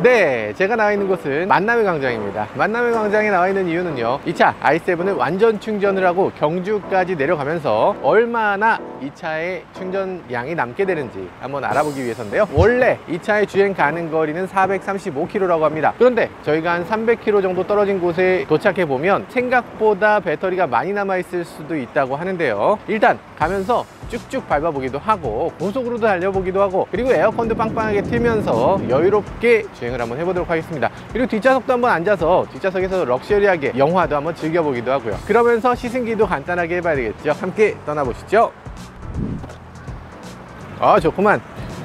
네, 제가 나와 있는 곳은 만남의 광장입니다. 만남의 광장에 나와 있는 이유는요, 이 차 i7을 완전 충전을 하고 경주까지 내려가면서 얼마나 이 차의 충전량이 남게 되는지 한번 알아보기 위해서인데요. 원래 이 차의 주행 가능 거리는 435km라고 합니다. 그런데 저희가 한 300km 정도 떨어진 곳에 도착해 보면 생각보다 배터리가 많이 남아 있을 수도 있다고 하는데요. 일단 가면서 쭉쭉 밟아보기도 하고 고속으로도 달려보기도 하고, 그리고 에어컨도 빵빵하게 틀면서 여유롭게 주행을 한번 해보도록 하겠습니다. 그리고 뒷좌석도 한번 앉아서 뒷좌석에서 럭셔리하게 영화도 한번 즐겨보기도 하고요. 그러면서 시승기도 간단하게 해봐야 되겠죠. 함께 떠나보시죠. 좋구만.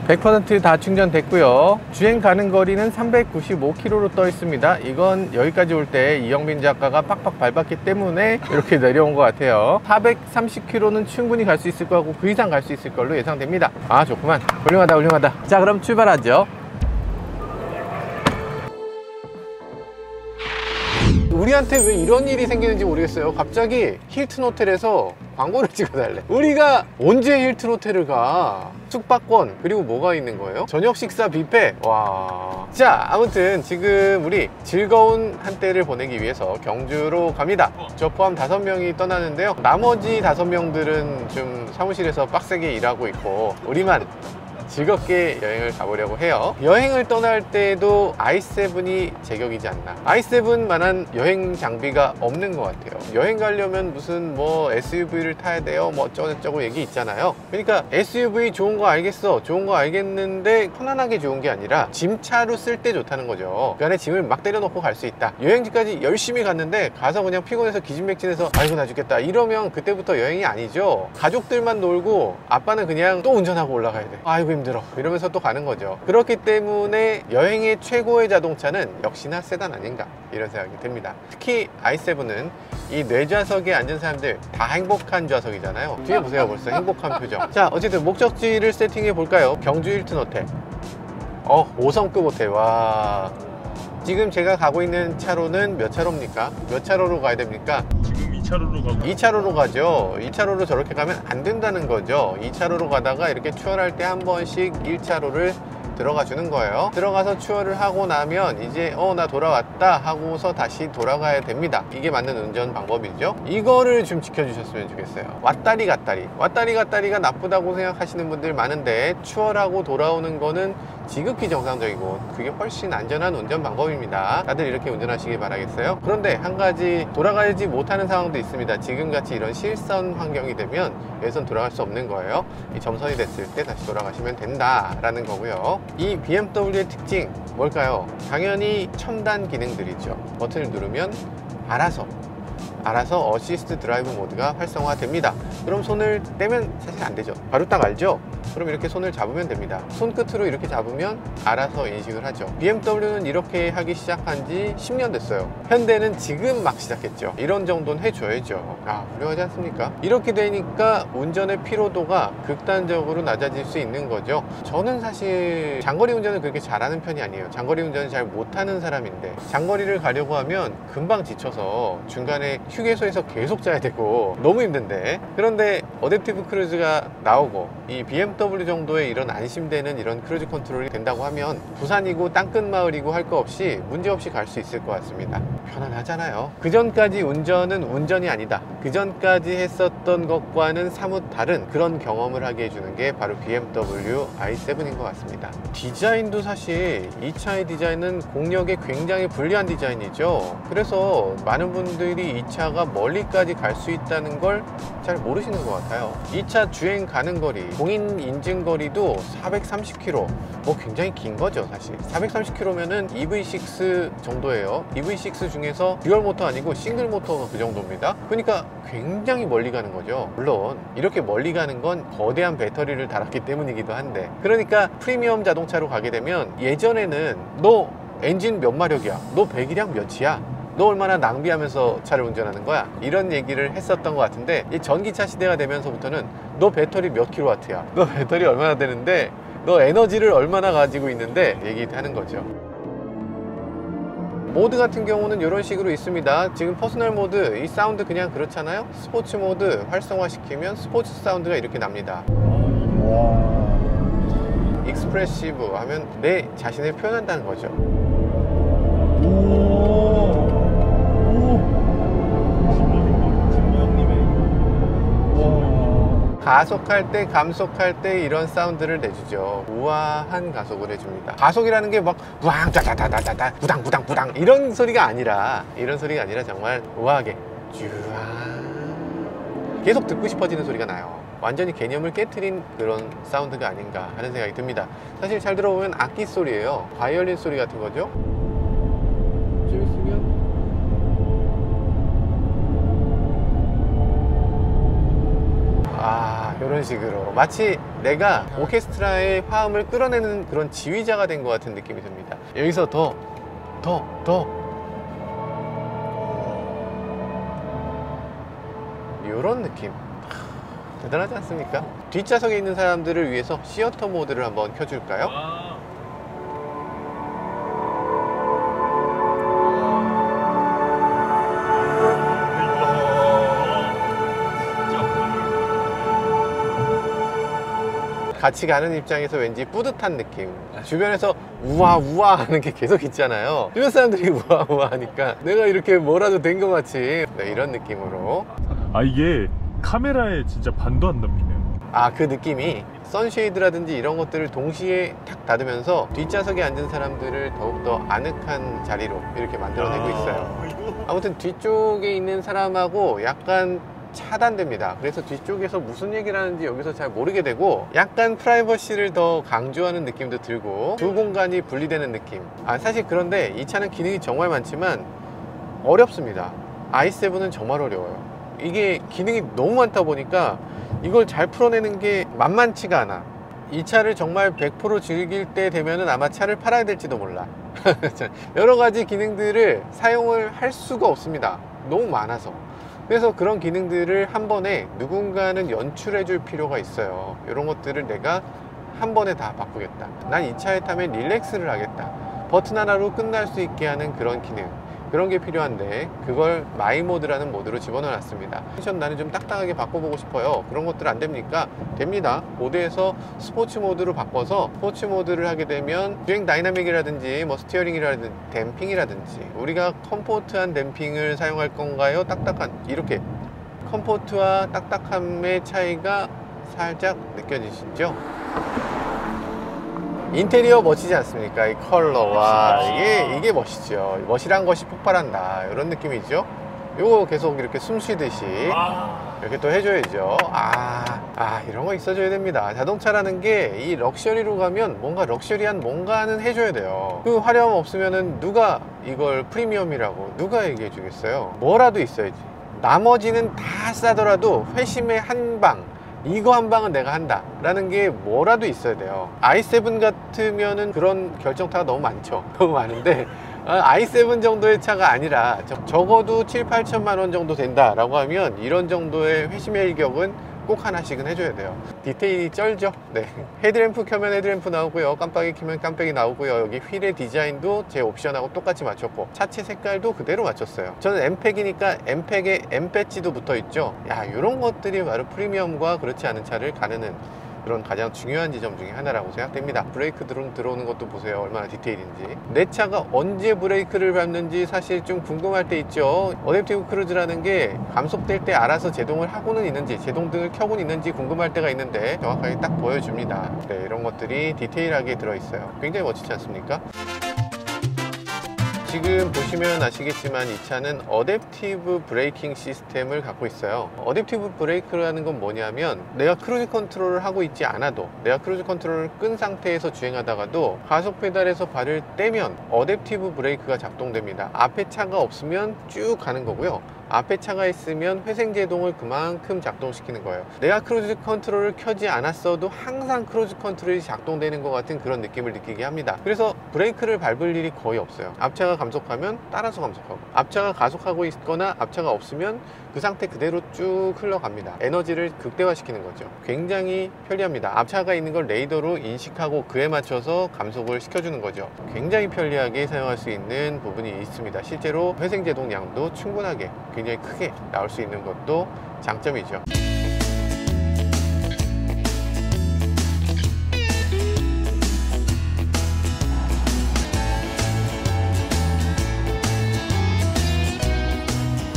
100% 다 충전됐고요. 주행 가능 거리는 395km로 떠 있습니다. 이건 여기까지 올 때 이영빈 작가가 팍팍 밟았기 때문에 이렇게 내려온 것 같아요. 430km는 충분히 갈 수 있을 거고 그 이상 갈 수 있을 걸로 예상됩니다. 좋구만. 훌륭하다 훌륭하다. 자, 그럼 출발하죠. 우리한테 왜 이런 일이 생기는지 모르겠어요. 갑자기 힐튼 호텔에서 광고를 찍어달래. 우리가 언제 힐튼 호텔을 가? 숙박권, 그리고 뭐가 있는 거예요? 저녁 식사 뷔페. 와. 자, 아무튼 지금 우리 즐거운 한때를 보내기 위해서 경주로 갑니다. 저 포함 5명이 떠나는데요, 나머지 5명들은 좀 사무실에서 빡세게 일하고 있고 우리만 즐겁게 여행을 가보려고 해요. 여행을 떠날 때도 i7이 제격이지 않나. i7만한 여행 장비가 없는 것 같아요. 여행 가려면 무슨 뭐 SUV를 타야 돼요, 뭐 어쩌고저쩌고 얘기 있잖아요. 그러니까 SUV 좋은 거 알겠어, 좋은 거 알겠는데 편안하게 좋은 게 아니라 짐차로 쓸 때 좋다는 거죠. 그 안에 짐을 막 때려놓고 갈 수 있다. 여행지까지 열심히 갔는데 가서 그냥 피곤해서 기진맥진해서 아이고 나 죽겠다 이러면 그때부터 여행이 아니죠. 가족들만 놀고 아빠는 그냥 또 운전하고 올라가야 돼. 아이고 힘들어 이러면서 또 가는 거죠. 그렇기 때문에 여행의 최고의 자동차는 역시나 세단 아닌가, 이런 생각이 듭니다. 특히 i7은 이 뇌좌석에 앉은 사람들 다 행복한 좌석이잖아요. 뒤에 보세요, 벌써 행복한 표정. 자, 어쨌든 목적지를 세팅해 볼까요? 경주 힐튼 호텔. 5성급 호텔. 와, 지금 제가 가고 있는 차로는 몇 차로입니까? 몇 차로로 가야 됩니까? 지금 2차로로 가고 2차로로 가죠. 2차로로 저렇게 가면 안 된다는 거죠. 2차로로 가다가 이렇게 추월할 때 한 번씩 1차로를 들어가 주는 거예요. 들어가서 추월을 하고 나면 이제 나 돌아왔다 하고서 다시 돌아가야 됩니다. 이게 맞는 운전 방법이죠. 이거를 좀 지켜주셨으면 좋겠어요. 왔다리 갔다리가 나쁘다고 생각하시는 분들 많은데, 추월하고 돌아오는 거는 지극히 정상적이고 그게 훨씬 안전한 운전 방법입니다. 다들 이렇게 운전하시길 바라겠어요. 그런데 한 가지, 돌아가지 못하는 상황도 있습니다. 지금같이 이런 실선 환경이 되면 여기선 돌아갈 수 없는 거예요. 이 점선이 됐을 때 다시 돌아가시면 된다라는 거고요. 이 BMW의 특징 뭘까요? 당연히 첨단 기능들이죠. 버튼을 누르면 알아서 어시스트 드라이브 모드가 활성화됩니다. 그럼 손을 떼면 사실 안 되죠. 바로 딱 알죠? 그럼 이렇게 손을 잡으면 됩니다. 손끝으로 이렇게 잡으면 알아서 인식을 하죠. BMW는 이렇게 하기 시작한 지 10년 됐어요. 현대는 지금 막 시작했죠. 이런 정도는 해줘야죠. 훌륭하지 않습니까? 이렇게 되니까 운전의 피로도가 극단적으로 낮아질 수 있는 거죠. 저는 사실 장거리 운전을 그렇게 잘하는 편이 아니에요. 장거리 운전을 잘 못하는 사람인데, 장거리를 가려고 하면 금방 지쳐서 중간에 휴게소에서 계속 자야 되고 너무 힘든데, 그런데 어댑티브 크루즈가 나오고 이 BMW 정도의 이런 안심되는 이런 크루즈 컨트롤이 된다고 하면 부산이고 땅끝마을이고 할 거 없이 문제없이 갈 수 있을 것 같습니다. 편안하잖아요. 그전까지 운전은 운전이 아니다, 그전까지 했었던 것과는 사뭇 다른 그런 경험을 하게 해주는 게 바로 BMW i7인 것 같습니다. 디자인도 사실 이 차의 디자인은 공력에 굉장히 불리한 디자인이죠. 그래서 많은 분들이 이 차가 멀리까지 갈 수 있다는 걸 잘 모르시는 것 같아요. 이 차 주행 가능 거리, 공인 인증 거리도 430km, 굉장히 긴 거죠. 사실 430km면은 EV6 정도예요. EV6 중에서 듀얼 모터 아니고 싱글 모터가 그 정도입니다. 그러니까 굉장히 멀리 가는 거죠. 물론 이렇게 멀리 가는 건 거대한 배터리를 달았기 때문이기도 한데, 그러니까 프리미엄 자동차로 가게 되면 예전에는 너 엔진 몇 마력이야, 너 배기량 몇이야, 너 얼마나 낭비하면서 차를 운전하는 거야, 이런 얘기를 했었던 것 같은데, 이 전기차 시대가 되면서부터는 너 배터리 몇 킬로와트야, 너 배터리 얼마나 되는데, 너 에너지를 얼마나 가지고 있는데 얘기하는 거죠. 모드 같은 경우는 이런 식으로 있습니다. 지금 퍼스널 모드, 이 사운드 그냥 그렇잖아요. 스포츠 모드 활성화시키면 스포츠 사운드가 이렇게 납니다. 익스프레시브 하면 내 자신을 표현한다는 거죠. 가속할 때, 감속할 때 이런 사운드를 내주죠. 우아한 가속을 해줍니다. 가속이라는 게 막 우왕 짜자다다다다 부당 부당 부당 이런 소리가 아니라 정말 우아하게 쭈아 계속 듣고 싶어지는 소리가 나요. 완전히 개념을 깨트린 그런 사운드가 아닌가 하는 생각이 듭니다. 사실 잘 들어보면 악기 소리예요. 바이올린 소리 같은 거죠. 쭉 쓰면 이런 식으로 마치 내가 오케스트라의 화음을 끌어내는 그런 지휘자가 된 것 같은 느낌이 듭니다. 여기서 더 이런 느낌 대단하지 않습니까? 뒷좌석에 있는 사람들을 위해서 시어터 모드를 한번 켜줄까요? 같이 가는 입장에서 왠지 뿌듯한 느낌. 주변에서 우와 우와 하는 게 계속 있잖아요. 주변 사람들이 우와 우와 하니까 내가 이렇게 뭐라도 된 것 같이 이런 느낌으로. 이게 카메라에 진짜 반도 안 담기네요. 그 느낌이 선쉐이드라든지 이런 것들을 동시에 탁 닫으면서 뒷좌석에 앉은 사람들을 더욱더 아늑한 자리로 이렇게 만들어내고 있어요. 아무튼 뒤쪽에 있는 사람하고 약간 차단됩니다. 그래서 뒤쪽에서 무슨 얘기를 하는지 여기서 잘 모르게 되고 약간 프라이버시를 더 강조하는 느낌도 들고 두 공간이 분리되는 느낌. 사실 그런데 이 차는 기능이 정말 많지만 어렵습니다. i7은 정말 어려워요. 이게 기능이 너무 많다 보니까 이걸 잘 풀어내는 게 만만치가 않아. 이 차를 정말 100% 즐길 때 되면은 아마 차를 팔아야 될지도 몰라. 여러 가지 기능들을 사용을 할 수가 없습니다. 너무 많아서. 그래서 그런 기능들을 한 번에 누군가는 연출해 줄 필요가 있어요. 이런 것들을 내가 한 번에 다 바꾸겠다. 난 이 차에 타면 릴렉스를 하겠다. 버튼 하나로 끝날 수 있게 하는 그런 기능, 그런 게 필요한데 그걸 마이 모드라는 모드로 집어넣어 놨습니다. 나는 좀 딱딱하게 바꿔보고 싶어요. 그런 것들 안 됩니까? 됩니다. 모드에서 스포츠 모드로 바꿔서 스포츠 모드를 하게 되면 주행 다이나믹이라든지 뭐 스티어링이라든지 댐핑이라든지 우리가 컴포트한 댐핑을 사용할 건가요? 딱딱한, 이렇게 컴포트와 딱딱함의 차이가 살짝 느껴지시죠? 인테리어 멋지지 않습니까? 이 컬러와 이게 멋있죠. 멋이란 것이 폭발한다 이런 느낌이죠. 요거 계속 이렇게 숨 쉬듯이 이렇게 또 해줘야죠. 이런 거 있어줘야 됩니다. 자동차라는 게 이 럭셔리로 가면 뭔가 럭셔리한 뭔가는 해줘야 돼요. 그 화려함 없으면은 누가 이걸 프리미엄이라고 누가 얘기해 주겠어요? 뭐라도 있어야지. 나머지는 다 싸더라도 회심의 한방, 이거 한 방은 내가 한다 라는 게 뭐라도 있어야 돼요. i7 같으면은 그런 결정타가 너무 많죠. 너무 많은데 i7 정도의 차가 아니라 적어도 7, 8천만 원 정도 된다 라고 하면 이런 정도의 회심의 일격은 꼭 하나씩은 해줘야 돼요. 디테일이 쩔죠. 네. 헤드램프 켜면 헤드램프 나오고요, 깜빡이 켜면 깜빡이 나오고요, 여기 휠의 디자인도 제 옵션하고 똑같이 맞췄고 차체 색깔도 그대로 맞췄어요. 저는 M팩이니까 M팩에 M 배지도 붙어 있죠. 이런 것들이 바로 프리미엄과 그렇지 않은 차를 가르는 그런 가장 중요한 지점 중에 하나라고 생각됩니다. 브레이크 들어오는 것도 보세요. 얼마나 디테일인지. 내 차가 언제 브레이크를 밟는지 사실 좀 궁금할 때 있죠. 어댑티브 크루즈라는 게 감속될 때 알아서 제동을 하고는 있는지, 제동등을 켜고는 있는지 궁금할 때가 있는데 정확하게 딱 보여줍니다. 이런 것들이 디테일하게 들어있어요. 굉장히 멋지지 않습니까? 지금 보시면 아시겠지만 이 차는 어댑티브 브레이킹 시스템을 갖고 있어요. 어댑티브 브레이크라는 건 뭐냐면 내가 크루즈 컨트롤을 하고 있지 않아도, 내가 크루즈 컨트롤을 끈 상태에서 주행하다가도 가속 페달에서 발을 떼면 어댑티브 브레이크가 작동됩니다. 앞에 차가 없으면 쭉 가는 거고요, 앞에 차가 있으면 회생제동을 그만큼 작동시키는 거예요. 내가 크루즈 컨트롤을 켜지 않았어도 항상 크루즈 컨트롤이 작동되는 것 같은 그런 느낌을 느끼게 합니다. 그래서 브레이크를 밟을 일이 거의 없어요. 앞차가 감속하면 따라서 감속하고, 앞차가 가속하고 있거나 앞차가 없으면 그 상태 그대로 쭉 흘러갑니다. 에너지를 극대화시키는 거죠. 굉장히 편리합니다. 앞차가 있는 걸 레이더로 인식하고 그에 맞춰서 감속을 시켜주는 거죠. 굉장히 편리하게 사용할 수 있는 부분이 있습니다. 실제로 회생제동 양도 충분하게 굉장히 크게 나올 수 있는 것도 장점이죠.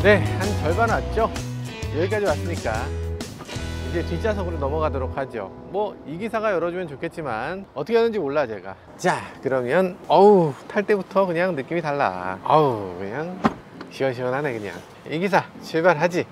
네, 한 절반 왔죠? 여기까지 왔으니까 이제 뒷좌석으로 넘어가도록 하죠. 뭐 이 기사가 열어주면 좋겠지만 어떻게 하는지 몰라 제가. 자, 그러면 어우, 탈 때부터 그냥 느낌이 달라. 어우, 그냥 시원시원하네. 그냥 이 기사 출발하지.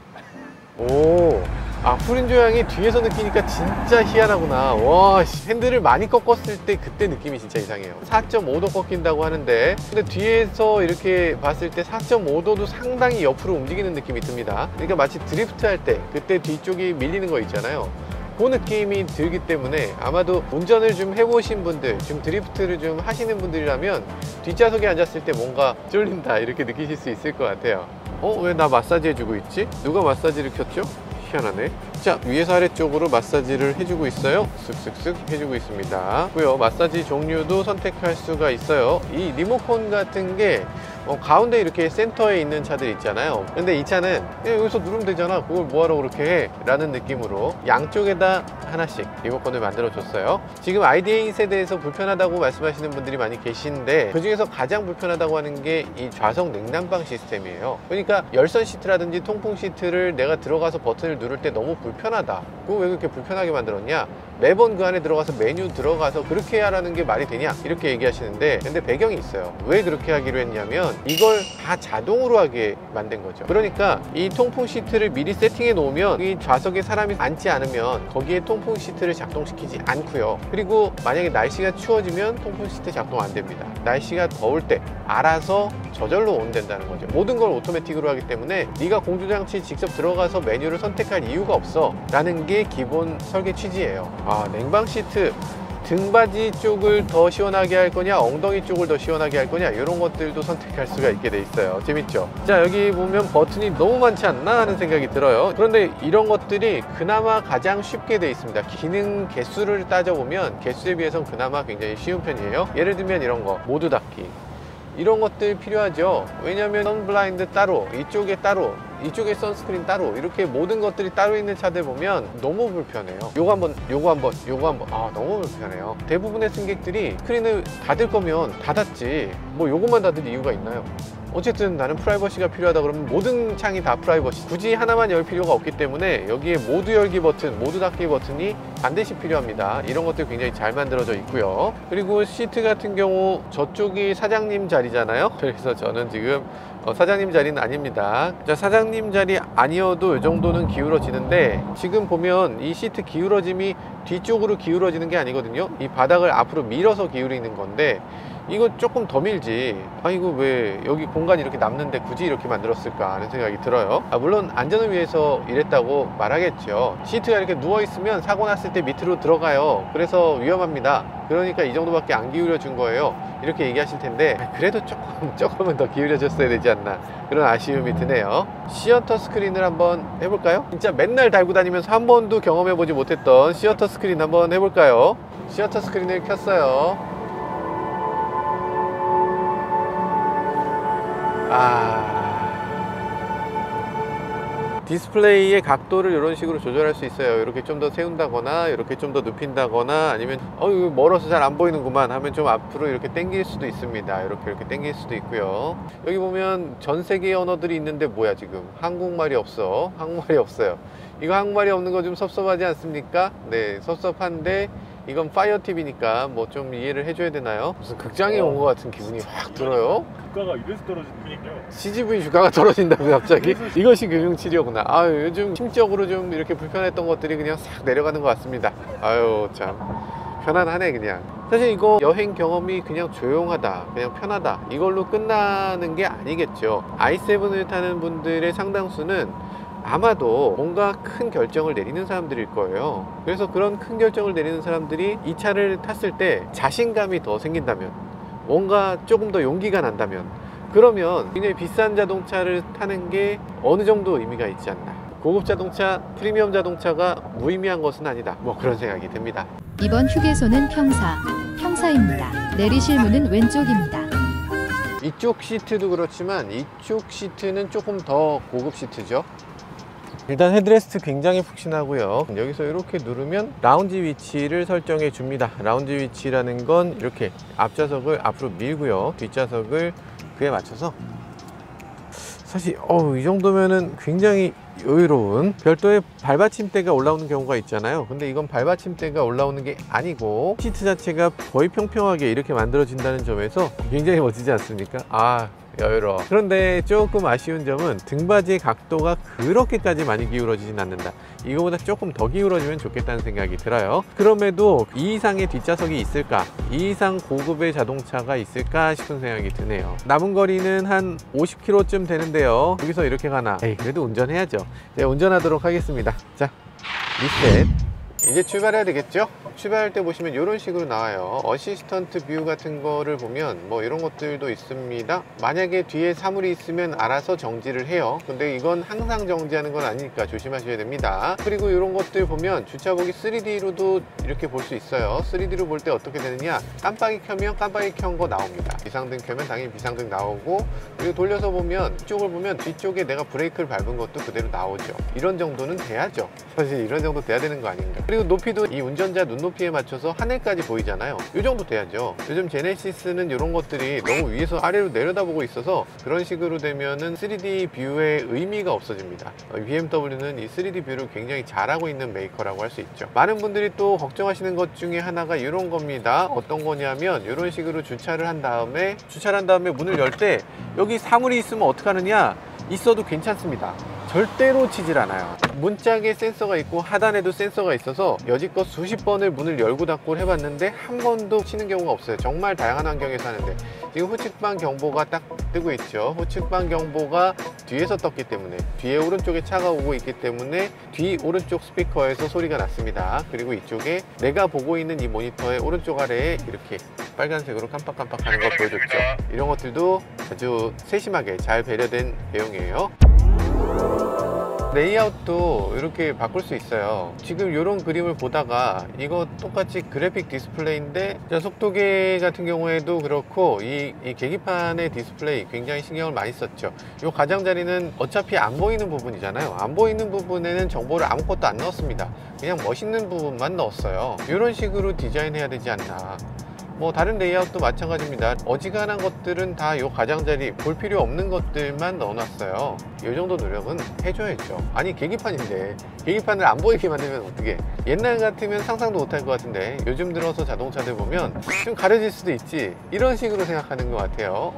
오, 아, 후륜 조향이 뒤에서 느끼니까 진짜 희한하구나. 와, 핸들을 많이 꺾었을 때 그때 느낌이 진짜 이상해요. 4.5도 꺾인다고 하는데 근데 뒤에서 이렇게 봤을 때 4.5도도 상당히 옆으로 움직이는 느낌이 듭니다. 그러니까 마치 드리프트 할 때 그때 뒤쪽이 밀리는 거 있잖아요. 그 느낌이 들기 때문에 아마도 운전을 좀 해보신 분들, 좀 드리프트를 좀 하시는 분들이라면 뒷좌석에 앉았을 때 뭔가 쫄린다 이렇게 느끼실 수 있을 것 같아요. 왜 나 마사지 해주고 있지? 누가 마사지를 켰죠? 희한하네. 자, 위에서 아래쪽으로 마사지를 해주고 있어요. 쓱쓱쓱 해주고 있습니다. 그리고요, 마사지 종류도 선택할 수가 있어요. 이 리모컨 같은 게 가운데 이렇게 센터에 있는 차들 있잖아요. 근데 이 차는 여기서 누르면 되잖아, 그걸 뭐하러 그렇게 해? 라는 느낌으로 양쪽에다 하나씩 리모컨을 만들어 줬어요. 지금 IDA 세대에서 불편하다고 말씀하시는 분들이 많이 계신데 그 중에서 가장 불편하다고 하는 게 이 좌석 냉난방 시스템이에요. 그러니까 열선 시트라든지 통풍 시트를 내가 들어가서 버튼을 누를 때 너무 불편하다. 그거 왜 그렇게 불편하게 만들었냐? 매번 그 안에 들어가서 메뉴 들어가서 그렇게 하라는 게 말이 되냐? 이렇게 얘기하시는데 근데 배경이 있어요. 왜 그렇게 하기로 했냐면 이걸 다 자동으로 하게 만든 거죠. 그러니까 이 통풍 시트를 미리 세팅해 놓으면 이 좌석에 사람이 앉지 않으면 거기에 통풍 시트를 작동시키지 않고요. 그리고 만약에 날씨가 추워지면 통풍 시트 작동 안 됩니다. 날씨가 더울 때 알아서 저절로 온된다는 거죠. 모든 걸 오토매틱으로 하기 때문에 네가 공조장치 직접 들어가서 메뉴를 선택할 이유가 없어 라는 게 기본 설계 취지예요. 아, 냉방 시트 등받이 쪽을 더 시원하게 할 거냐, 엉덩이 쪽을 더 시원하게 할 거냐, 이런 것들도 선택할 수가 있게 돼 있어요. 재밌죠? 자, 여기 보면 버튼이 너무 많지 않나 하는 생각이 들어요. 그런데 이런 것들이 그나마 가장 쉽게 돼 있습니다. 기능 개수를 따져보면 개수에 비해서는 그나마 굉장히 쉬운 편이에요. 예를 들면 이런 거, 모두 닫기, 이런 것들 필요하죠. 왜냐면 선블라인드 따로, 이쪽에 따로, 이쪽에 선스크린 따로, 이렇게 모든 것들이 따로 있는 차들 보면 너무 불편해요. 요거 한번, 요거 한번, 요거 한번, 아, 너무 불편해요. 대부분의 승객들이 스크린을 닫을 거면 닫았지 뭐 요것만 닫을 이유가 있나요? 어쨌든 나는 프라이버시가 필요하다 그러면 모든 창이 다 프라이버시, 굳이 하나만 열 필요가 없기 때문에 여기에 모두 열기 버튼, 모두 닫기 버튼이 반드시 필요합니다. 이런 것들 굉장히 잘 만들어져 있고요. 그리고 시트 같은 경우 저쪽이 사장님 자리잖아요. 그래서 저는 지금 사장님 자리는 아닙니다. 자, 사장님 자리 아니어도 이 정도는 기울어지는데 지금 보면 이 시트 기울어짐이 뒤쪽으로 기울어지는 게 아니거든요. 이 바닥을 앞으로 밀어서 기울이는 건데 이거 조금 더 밀지. 아, 이거 왜 여기 공간이 이렇게 남는데 굳이 이렇게 만들었을까 하는 생각이 들어요. 물론 안전을 위해서 이랬다고 말하겠죠. 시트가 이렇게 누워있으면 사고 났을 때 밑으로 들어가요. 그래서 위험합니다. 그러니까 이 정도밖에 안 기울여 준 거예요. 이렇게 얘기하실 텐데 그래도 조금은 더 기울여 줬어야 되지 않나, 그런 아쉬움이 드네요. 시어터 스크린을 한번 해볼까요? 진짜 맨날 달고 다니면서 한 번도 경험해보지 못했던 시어터 스크린 한번 해볼까요? 시어터 스크린을 켰어요. 디스플레이의 각도를 이런 식으로 조절할 수 있어요. 이렇게 좀 더 세운다거나 이렇게 좀 더 눕힌다거나, 아니면 이거 멀어서 잘 안 보이는구만 하면 좀 앞으로 이렇게 당길 수도 있습니다. 이렇게 당길 수도 있고요. 여기 보면 전 세계의 언어들이 있는데 뭐야, 지금 한국말이 없어. 한국말이 없어요. 이거 한국말이 없는 거 좀 섭섭하지 않습니까? 네, 섭섭한데 이건 파이어팁이니까 뭐 좀 이해를 해줘야 되나요? 무슨 극장에 온 것 같은 기분이 확 들어요. 주가가 이래서 떨어지는군요. CGV 주가가 떨어진다고 갑자기? 이것이 금융치료구나. 아유, 요즘 심적으로 좀 이렇게 불편했던 것들이 그냥 싹 내려가는 것 같습니다. 아유, 참 편안하네 그냥. 사실 이거 여행 경험이 그냥 조용하다, 그냥 편하다, 이걸로 끝나는 게 아니겠죠. i7을 타는 분들의 상당수는 아마도 뭔가 큰 결정을 내리는 사람들일 거예요. 그래서 그런 큰 결정을 내리는 사람들이 이 차를 탔을 때 자신감이 더 생긴다면, 뭔가 조금 더 용기가 난다면, 그러면 굉장히 비싼 자동차를 타는 게 어느 정도 의미가 있지 않나. 고급 자동차, 프리미엄 자동차가 무의미한 것은 아니다, 뭐 그런 생각이 듭니다. 이번 휴게소는 평사입니다. 내리실 문은 왼쪽입니다. 이쪽 시트도 그렇지만 이쪽 시트는 조금 더 고급 시트죠. 일단 헤드레스트 굉장히 푹신하고요. 여기서 이렇게 누르면 라운지 위치를 설정해 줍니다. 라운지 위치라는 건 이렇게 앞좌석을 앞으로 밀고요, 뒷좌석을 그에 맞춰서 사실 이 정도면은 굉장히 여유로운 별도의 발받침대가 올라오는 경우가 있잖아요. 근데 이건 발받침대가 올라오는 게 아니고 시트 자체가 거의 평평하게 이렇게 만들어진다는 점에서 굉장히 멋지지 않습니까? 여유로워. 그런데 조금 아쉬운 점은 등받이의 각도가 그렇게까지 많이 기울어지진 않는다. 이거보다 조금 더 기울어지면 좋겠다는 생각이 들어요. 그럼에도 이 이상의 뒷좌석이 있을까? 이 이상 고급의 자동차가 있을까 싶은 생각이 드네요. 남은 거리는 한 50km쯤 되는데요. 여기서 이렇게 가나? 그래도 운전해야죠. 제가 운전하도록 하겠습니다. 자, 리셋. 이제 출발해야 되겠죠? 출발할 때 보시면 이런 식으로 나와요. 어시스턴트 뷰 같은 거를 보면 뭐 이런 것들도 있습니다. 만약에 뒤에 사물이 있으면 알아서 정지를 해요. 근데 이건 항상 정지하는 건 아니니까 조심하셔야 됩니다. 그리고 이런 것들 보면 주차복이 3D로도 이렇게 볼 수 있어요. 3D로 볼 때 어떻게 되느냐, 깜빡이 켜면 깜빡이 켠 거 나옵니다. 비상등 켜면 당연히 비상등 나오고, 그리고 돌려서 보면 이쪽을 보면 뒤쪽에 내가 브레이크를 밟은 것도 그대로 나오죠. 이런 정도는 돼야죠. 사실 이런 정도 돼야 되는 거 아닌가. 그리고 높이도 이 운전자 눈높이에 맞춰서 하늘까지 보이잖아요. 이 정도 돼야죠. 요즘 제네시스는 이런 것들이 너무 위에서 아래로 내려다보고 있어서 그런 식으로 되면은 3D 뷰의 의미가 없어집니다. BMW는 이 3D 뷰를 굉장히 잘하고 있는 메이커라고 할 수 있죠. 많은 분들이 또 걱정하시는 것 중에 하나가 이런 겁니다. 어떤 거냐면 이런 식으로 주차를 한 다음에 문을 열 때 여기 사물이 있으면 어떡하느냐? 있어도 괜찮습니다. 절대로 치질 않아요. 문짝에 센서가 있고 하단에도 센서가 있어서 여지껏 수십 번을 문을 열고 닫고 해봤는데 한 번도 치는 경우가 없어요. 정말 다양한 환경에서 하는데, 지금 후측방 경보가 딱 뜨고 있죠. 후측방 경보가 뒤에서 떴기 때문에, 뒤에 오른쪽에 차가 오고 있기 때문에 뒤 오른쪽 스피커에서 소리가 났습니다. 그리고 이쪽에 내가 보고 있는 이 모니터의 오른쪽 아래에 이렇게 빨간색으로 깜빡깜빡 하는 거 보여줬죠. 이런 것들도 아주 세심하게 잘 배려된 내용이에요. 레이아웃도 이렇게 바꿀 수 있어요. 지금 이런 그림을 보다가 이거 똑같이 그래픽 디스플레이인데, 속도계 같은 경우에도 그렇고 이 계기판의 디스플레이 굉장히 신경을 많이 썼죠. 이 가장자리는 어차피 안 보이는 부분이잖아요. 안 보이는 부분에는 정보를 아무것도 안 넣었습니다. 그냥 멋있는 부분만 넣었어요. 이런 식으로 디자인해야 되지 않나. 뭐 다른 레이아웃도 마찬가지입니다. 어지간한 것들은 다 이 가장자리, 볼 필요 없는 것들만 넣어놨어요. 이 정도 노력은 해줘야죠. 아니, 계기판인데 계기판을 안 보이게 만들면 어떡해. 옛날 같으면 상상도 못할 것 같은데 요즘 들어서 자동차들 보면 좀 가려질 수도 있지, 이런 식으로 생각하는 것 같아요.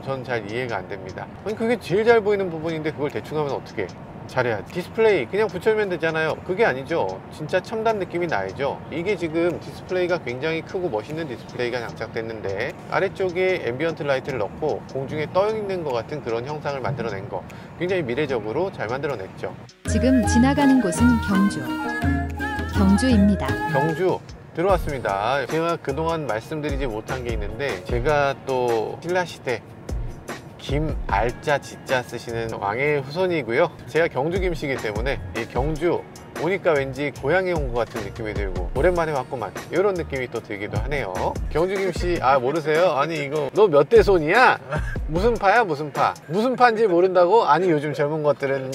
전 잘 이해가 안 됩니다. 그게 제일 잘 보이는 부분인데 그걸 대충 하면 어떡해. 잘해야지. 디스플레이 그냥 붙여주면 되잖아요. 그게 아니죠. 진짜 첨단 느낌이 나야죠. 이게 지금 디스플레이가 굉장히 크고 멋있는 디스플레이가 장착됐는데 아래쪽에 앰비언트 라이트를 넣고 공중에 떠 있는 것 같은 그런 형상을 만들어낸 거, 굉장히 미래적으로 잘 만들어냈죠. 지금 지나가는 곳은 경주입니다. 경주 들어왔습니다. 제가 그동안 말씀드리지 못한 게 있는데, 제가 또 신라시대 김, 알자, 지자 쓰시는 왕의 후손이고요. 제가 경주 김씨이기 때문에 이 경주 오니까 왠지 고향에 온 것 같은 느낌이 들고 오랜만에 왔구만, 이런 느낌이 또 들기도 하네요. 경주 김씨 모르세요? 아니 이거 너 몇 대 손이야? 무슨 파야 무슨 파? 무슨 파인지 모른다고? 아니 요즘 젊은 것들은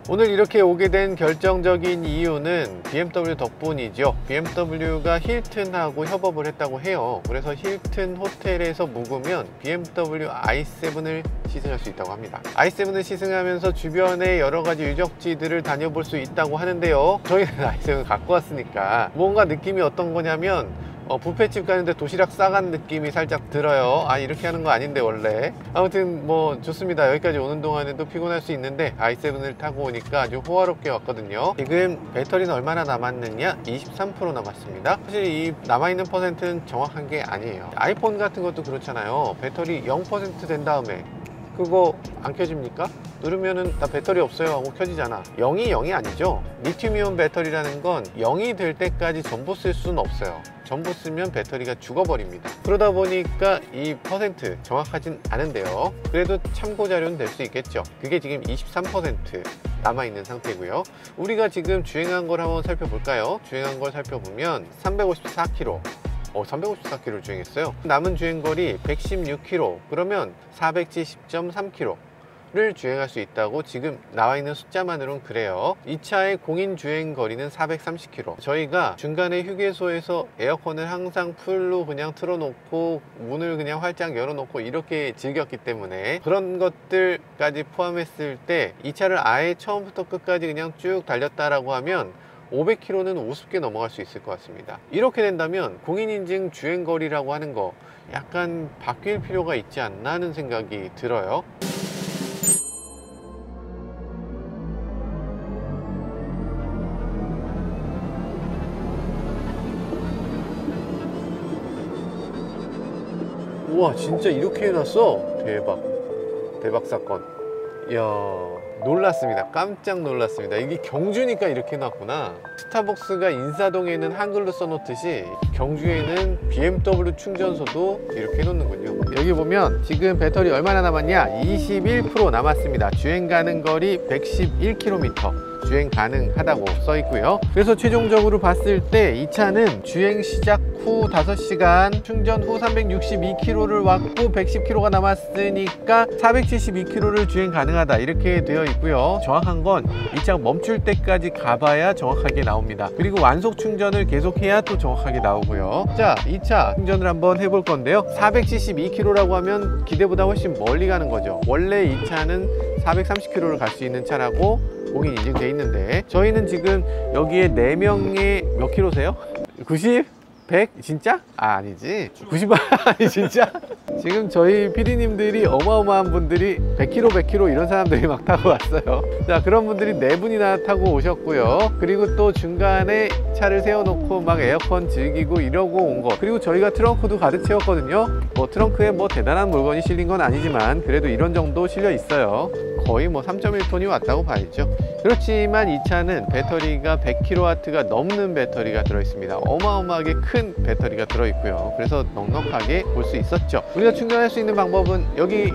오늘 이렇게 오게 된 결정적인 이유는 BMW 덕분이죠. BMW가 힐튼하고 협업을 했다고 해요. 그래서 힐튼 호텔에서 묵으면 BMW i7을 시승할 수 있다고 합니다. i7을 시승하면서 주변의 여러 가지 유적지들을 다녀볼 수 있다고 하는데요. 저희는 i7을 갖고 왔으니까 뭔가 느낌이 어떤 거냐면 뷔페집 가는데 도시락 싸간 느낌이 살짝 들어요. 이렇게 하는 거 아닌데 원래. 아무튼 뭐 좋습니다. 여기까지 오는 동안에도 피곤할 수 있는데 i7을 타고 오니까 아주 호화롭게 왔거든요. 지금 배터리는 얼마나 남았느냐? 23% 남았습니다. 사실 이 남아있는 퍼센트는 정확한 게 아니에요. 아이폰 같은 것도 그렇잖아요. 배터리 0% 된 다음에 그거 안 켜집니까? 누르면은 나 배터리 없어요 하고 켜지잖아. 0이 0이 아니죠. 리튬이온 배터리라는 건 0이 될 때까지 전부 쓸 수는 없어요. 전부 쓰면 배터리가 죽어버립니다. 그러다 보니까 이 퍼센트 정확하진 않은데요. 그래도 참고 자료는 될 수 있겠죠. 그게 지금 23% 남아있는 상태고요. 우리가 지금 주행한 걸 한번 살펴볼까요? 주행한 걸 살펴보면 354km 354km를 주행했어요. 남은 주행거리 116km, 그러면 470.3km. 를 주행할 수 있다고 지금 나와 있는 숫자만으로는 그래요. 이 차의 공인 주행 거리는 430km. 저희가 중간에 휴게소에서 에어컨을 항상 풀로 그냥 틀어놓고 문을 그냥 활짝 열어놓고 이렇게 즐겼기 때문에 그런 것들까지 포함했을 때 이 차를 아예 처음부터 끝까지 그냥 쭉 달렸다라고 하면 500km는 우습게 넘어갈 수 있을 것 같습니다. 이렇게 된다면 공인인증 주행거리라고 하는 거 약간 바뀔 필요가 있지 않나 하는 생각이 들어요. 우와, 진짜 이렇게 해놨어? 대박 사건. 이야, 놀랐습니다. 깜짝 놀랐습니다. 이게 경주니까 이렇게 해놨구나. 스타벅스가 인사동에 있는 한글로 써놓듯이 경주에는 BMW 충전소도 이렇게 해놓는군요. 여기 보면 지금 배터리 얼마나 남았냐? 21% 남았습니다. 주행 가능 거리 111km 주행 가능하다고 써 있고요. 그래서 최종적으로 봤을 때 이 차는 주행 시작 후 5시간, 충전 후 362km를 왔고 110km가 남았으니까 472km를 주행 가능하다 이렇게 되어 있고요. 정확한 건 이 차가 멈출 때까지 가봐야 정확하게 나옵니다. 그리고 완속 충전을 계속해야 또 정확하게 나오고요. 자, 이 차 충전을 한번 해볼 건데요. 472km라고 하면 기대보다 훨씬 멀리 가는 거죠. 원래 이 차는 430km를 갈 수 있는 차라고 공인 인증돼 있는데 저희는 지금 여기에 4명이 몇 킬로세요? 90? 100? 진짜? 아, 아니지. 90? 아니 진짜? 지금 저희 PD님들이 어마어마한 분들이 100km 이런 사람들이 막 타고 왔어요. 자, 그런 분들이 4분이나 타고 오셨고요. 그리고 또 중간에 차를 세워놓고 막 에어컨 즐기고 이러고 온 거. 그리고 저희가 트렁크도 가득 채웠거든요. 뭐 트렁크에 뭐 대단한 물건이 실린 건 아니지만 그래도 이런 정도 실려 있어요. 거의 뭐 3.1톤이 왔다고 봐야죠. 그렇지만 이 차는 배터리가 100kW가 넘는 배터리가 들어있습니다. 어마어마하게 큰 배터리가 들어있고요. 그래서 넉넉하게 볼 수 있었죠. 우리가 충전할 수 있는 방법은 여기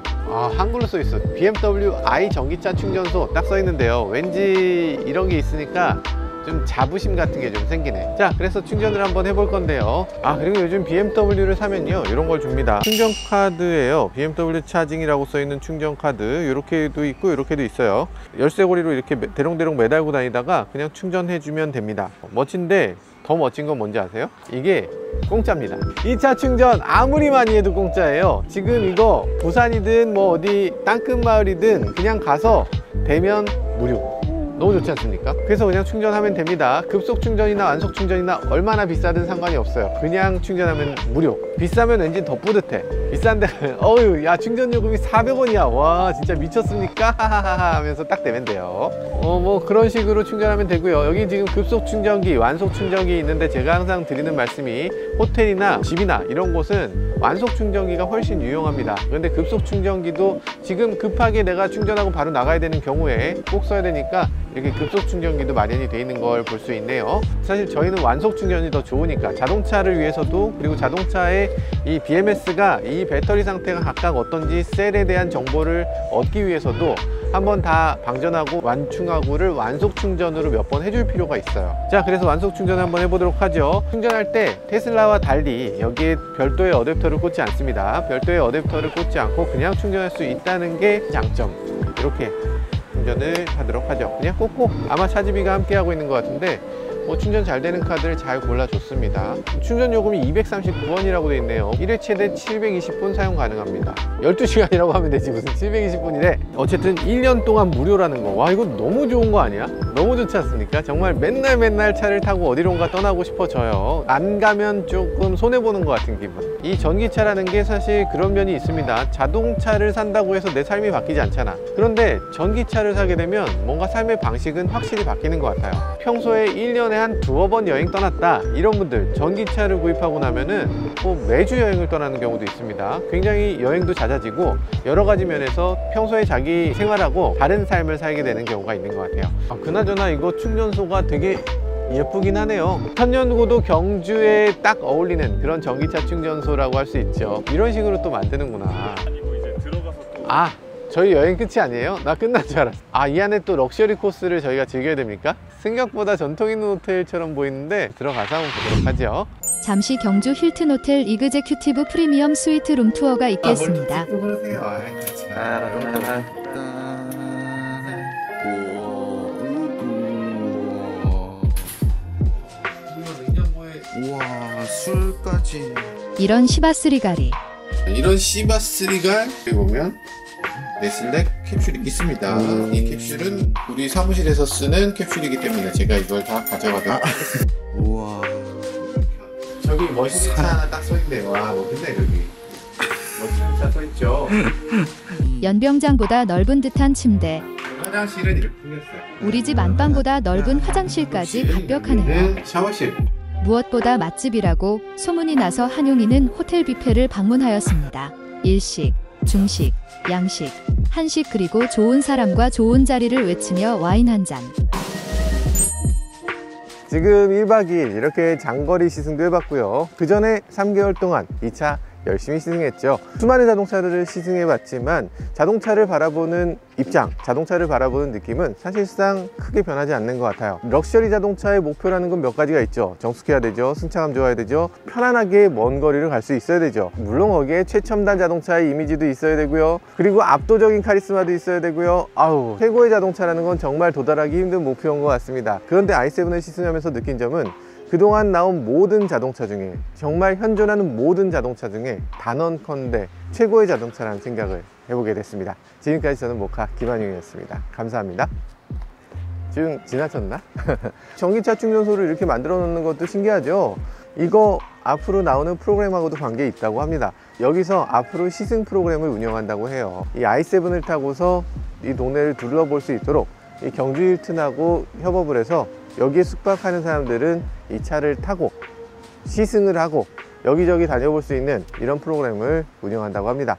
한글로 써 있어. BMW i 전기차 충전소 딱 써 있는데요. 왠지 이런 게 있으니까 좀 자부심 같은 게 좀 생기네. 자, 그래서 충전을 한번 해볼 건데요. 아, 그리고 요즘 BMW를 사면요 이런 걸 줍니다. 충전 카드예요. BMW 차징이라고 써 있는 충전 카드. 이렇게도 있고 이렇게도 있어요. 열쇠고리로 이렇게 대롱대롱 매달고 다니다가 그냥 충전해 주면 됩니다. 멋진데 더 멋진 건 뭔지 아세요? 이게 공짜입니다. 이 차 충전 아무리 많이 해도 공짜예요. 지금 이거 부산이든 뭐 어디 땅끝마을이든 그냥 가서 대면 무료. 너무 좋지 않습니까? 그래서 그냥 충전하면 됩니다. 급속 충전이나 완속 충전이나 얼마나 비싸든 상관이 없어요. 그냥 충전하면 무료. 비싸면 왠지 더 뿌듯해. 비싼데 어휴, 야, 충전 요금이 400원이야 와, 진짜 미쳤습니까? 하하하하 하면서 딱 되면 돼요. 뭐 그런 식으로 충전하면 되고요. 여기 지금 급속 충전기, 완속 충전기 있는데 제가 항상 드리는 말씀이 호텔이나 집이나 이런 곳은 완속 충전기가 훨씬 유용합니다. 그런데 급속 충전기도 지금 급하게 내가 충전하고 바로 나가야 되는 경우에 꼭 써야 되니까 이렇게 급속 충전기도 마련이 되어 있는 걸 볼 수 있네요. 사실 저희는 완속 충전이 더 좋으니까 자동차를 위해서도, 그리고 자동차의 이 BMS가 이 배터리 상태가 각각 어떤지 셀에 대한 정보를 얻기 위해서도 한번 다 방전하고 완충하고를 완속 충전으로 몇 번 해줄 필요가 있어요. 자, 그래서 완속 충전 한번 해보도록 하죠. 충전할 때 테슬라와 달리 여기에 별도의 어댑터를 꽂지 않습니다. 별도의 어댑터를 꽂지 않고 그냥 충전할 수 있다는 게 장점. 이렇게 충전을 하도록 하죠. 그냥 꽂고 아마 차지비가 함께 하고 있는 것 같은데 뭐 충전 잘 되는 카드를 잘 골라줬습니다. 충전 요금이 239원이라고 되어 있네요. 1회 최대 720분 사용 가능합니다. 12시간이라고 하면 되지 무슨 720분이래. 어쨌든 1년 동안 무료라는 거. 와, 이거 너무 좋은 거 아니야? 너무 좋지 않습니까? 정말 맨날 차를 타고 어디론가 떠나고 싶어져요. 안 가면 조금 손해보는 것 같은 기분. 이 전기차라는 게 사실 그런 면이 있습니다. 자동차를 산다고 해서 내 삶이 바뀌지 않잖아. 그런데 전기차를 사게 되면 뭔가 삶의 방식은 확실히 바뀌는 것 같아요. 평소에 1년에 한 2-번 여행 떠났다 이런 분들 전기차를 구입하고 나면은 뭐 매주 여행을 떠나는 경우도 있습니다. 굉장히 여행도 잦아지고 여러 가지 면에서 평소에 자기 생활하고 다른 삶을 살게 되는 경우가 있는 것 같아요. 그나저나 이거 충전소가 되게 예쁘긴 하네요. 천년고도 경주에 딱 어울리는 그런 전기차 충전소라고 할 수 있죠. 이런 식으로 또 만드는구나. 아니고 이제 들어가서 또 저희 여행 끝이 아니에요? 나 끝난 줄 알았어. 이 안에 또 럭셔리 코스를 저희가 즐겨야 됩니까? 생각보다 전통 있는 호텔처럼 보이는데 들어가서 한번 보도록 하죠. 잠시 경주 힐튼 호텔 이그제큐티브 프리미엄 스위트 룸 투어가 있겠습니다. 뭘 또 그러세요? 술까지. 이런 시바스리 가리. 이런 시바스리가 여기 보면 네슬렉 캡슐이 있습니다. 이 캡슐은 우리 사무실에서 쓰는 캡슐이기 때문에 제가 이걸 다 가져가도록 하겠습니다. 우와. 저기 멋있는 차 하나 딱 써있네. 와, 멋있네 여기. 멋있는 차 써있죠. 연병장보다 넓은 듯한 침대. 화장실은 이렇게 생겼어요. 우리 집 안방보다 넓은 화장실까지 갑벽하네요. 여기는 샤워실. 무엇보다 맛집이라고 소문이 나서 한용이는 호텔 뷔페를 방문하였습니다. 일식, 중식, 양식, 한식 그리고 좋은 사람과 좋은 자리를 외치며 와인 한 잔. 지금 1박 2일 이렇게 장거리 시승도 해봤고요. 그 전에 3개월 동안 이 차 열심히 시승했죠. 수많은 자동차들을 시승해봤지만 자동차를 바라보는 입장, 자동차를 바라보는 느낌은 사실상 크게 변하지 않는 것 같아요. 럭셔리 자동차의 목표라는 건 몇 가지가 있죠. 정숙해야 되죠. 승차감 좋아야 되죠. 편안하게 먼 거리를 갈 수 있어야 되죠. 물론 거기에 최첨단 자동차의 이미지도 있어야 되고요. 그리고 압도적인 카리스마도 있어야 되고요. 아우, 최고의 자동차라는 건 정말 도달하기 힘든 목표인 것 같습니다. 그런데 i7을 시승하면서 느낀 점은 그동안 나온 모든 자동차 중에, 정말 현존하는 모든 자동차 중에 단언컨대 최고의 자동차라는 생각을 해보게 됐습니다. 지금까지 저는 모카 김한용이었습니다. 감사합니다. 지금 지나쳤나? 전기차 충전소를 이렇게 만들어 놓는 것도 신기하죠. 이거 앞으로 나오는 프로그램하고도 관계 있다고 합니다. 여기서 앞으로 시승 프로그램을 운영한다고 해요. 이 i7을 타고서 이 동네를 둘러볼 수 있도록 이 경주 힐튼하고 협업을 해서 여기에 숙박하는 사람들은 이 차를 타고 시승을 하고 여기저기 다녀볼 수 있는 이런 프로그램을 운영한다고 합니다.